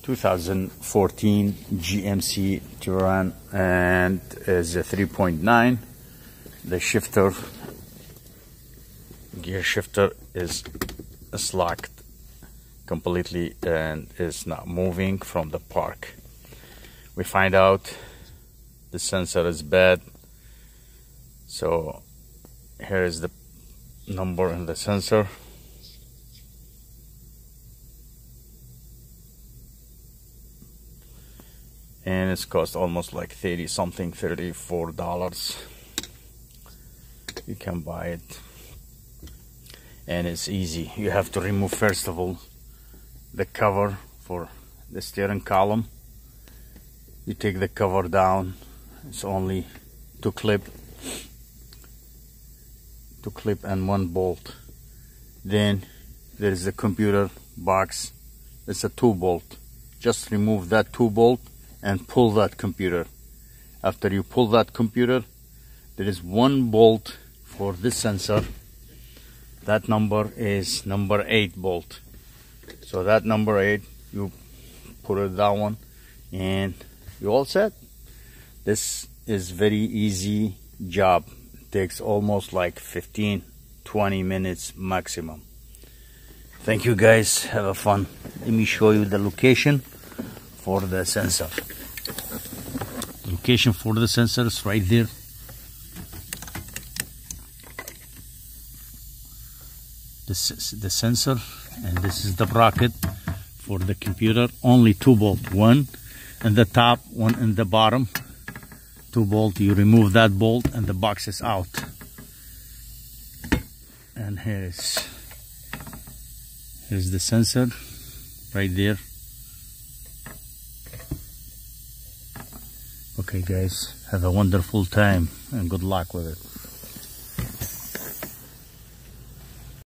2014 GMC Terrain, and is a 3.9. The shifter, gear shifter, is locked completely and is not moving from the park. We find out the sensor is bad, so here is the number in the sensor. And it's cost almost like $34. You can buy it, and it's easy. You have to remove first of all the cover for the steering column. You take the cover down. It's only two clip and one bolt. Then there is the computer box. It's a 2-bolt. Just remove that 2-bolt and pull that computer. After you pull that computer, there is one bolt for this sensor. That number is number 8 bolt. So that number 8, you put it that one and you all set. This is very easy job. It takes almost like 15-20 minutes maximum. Thank you guys, have fun. Let me show you the location for the sensor. Location for the sensor is right there. This is the sensor, and this is the bracket for the computer. Only 2 bolt, one in the top, one in the bottom. 2 bolt. You remove that bolt and the box is out. And here's the sensor right there. Okay guys, have a wonderful time and good luck with it.